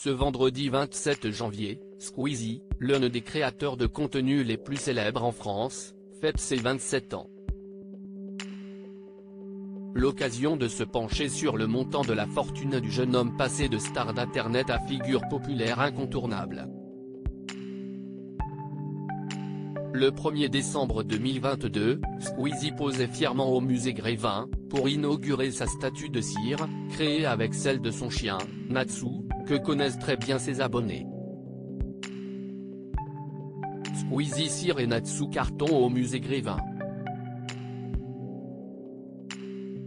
Ce vendredi 27 janvier, Squeezie, l'un des créateurs de contenu les plus célèbres en France, fête ses 27 ans. L'occasion de se pencher sur le montant de la fortune du jeune homme passé de star d'internet à figure populaire incontournable. Le 1er décembre 2022, Squeezie posait fièrement au musée Grévin, pour inaugurer sa statue de cire, créée avec celle de son chien, Natsu, que connaissent très bien ses abonnés. Squeezie cire et Natsu carton au musée Grévin.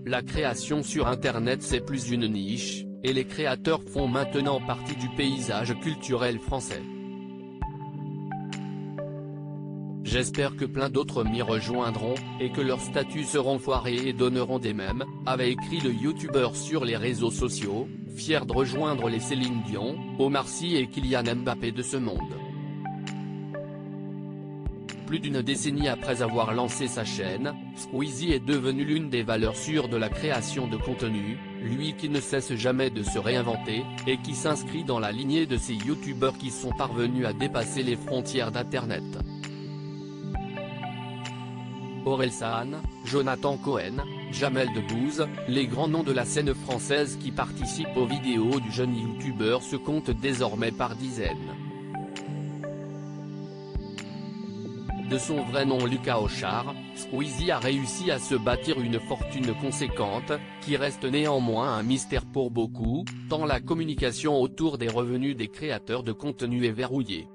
La création sur internet c'est plus une niche, et les créateurs font maintenant partie du paysage culturel français. J'espère que plein d'autres m'y rejoindront, et que leurs statuts seront foirés et donneront des mèmes, avait écrit le youtubeur sur les réseaux sociaux, fier de rejoindre les Céline Dion, Omar Sy et Kylian Mbappé de ce monde. Plus d'une décennie après avoir lancé sa chaîne, Squeezie est devenu l'une des valeurs sûres de la création de contenu, lui qui ne cesse jamais de se réinventer, et qui s'inscrit dans la lignée de ces youtubeurs qui sont parvenus à dépasser les frontières d'internet. Orelsan, Jonathan Cohen, Jamel Debbouze, les grands noms de la scène française qui participent aux vidéos du jeune youtubeur se comptent désormais par dizaines. De son vrai nom Lucas Auchard, Squeezie a réussi à se bâtir une fortune conséquente, qui reste néanmoins un mystère pour beaucoup, tant la communication autour des revenus des créateurs de contenu est verrouillée.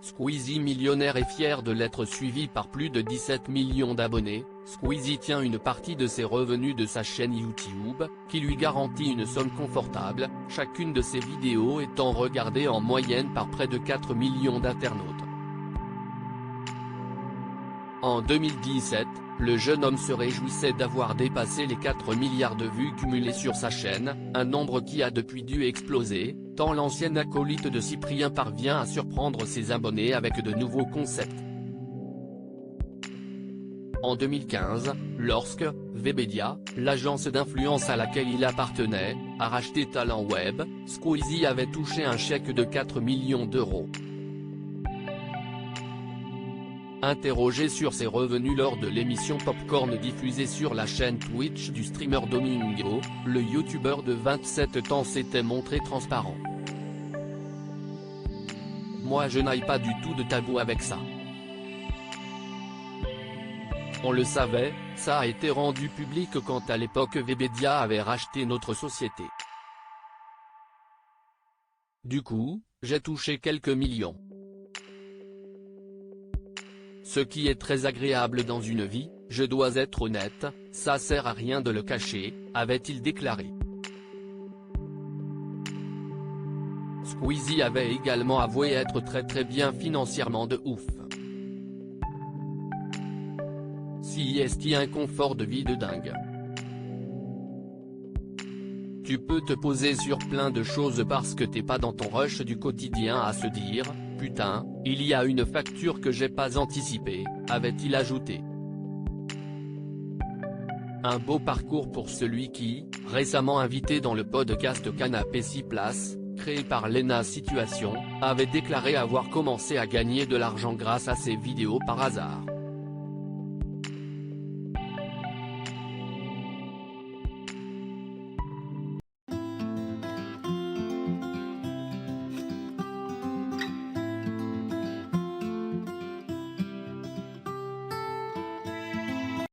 Squeezie millionnaire et fier de l'être suivi par plus de 17 millions d'abonnés, Squeezie tient une partie de ses revenus de sa chaîne YouTube, qui lui garantit une somme confortable, chacune de ses vidéos étant regardée en moyenne par près de 4 millions d'internautes. En 2017, le jeune homme se réjouissait d'avoir dépassé les 4 milliards de vues cumulées sur sa chaîne, un nombre qui a depuis dû exploser, tant l'ancien acolyte de Cyprien parvient à surprendre ses abonnés avec de nouveaux concepts. En 2015, lorsque Webedia, l'agence d'influence à laquelle il appartenait, a racheté Talent Web, Squeezie avait touché un chèque de 4 millions d'euros. Interrogé sur ses revenus lors de l'émission Popcorn diffusée sur la chaîne Twitch du streamer Domingo, le youtubeur de 27 ans s'était montré transparent. Moi je n'ai pas du tout de tabou avec ça. On le savait, ça a été rendu public quand à l'époque Webedia avait racheté notre société. Du coup, j'ai touché quelques millions. Ce qui est très agréable dans une vie, je dois être honnête, ça sert à rien de le cacher, avait-il déclaré. Squeezie avait également avoué être très bien financièrement de ouf. Si est-il un confort de vie de dingue. Tu peux te poser sur plein de choses parce que t'es pas dans ton rush du quotidien à se dire, putain, il y a une facture que j'ai pas anticipée, avait-il ajouté. Un beau parcours pour celui qui, récemment invité dans le podcast Canapé 6 places, créé par Lena Situation, avait déclaré avoir commencé à gagner de l'argent grâce à ses vidéos par hasard.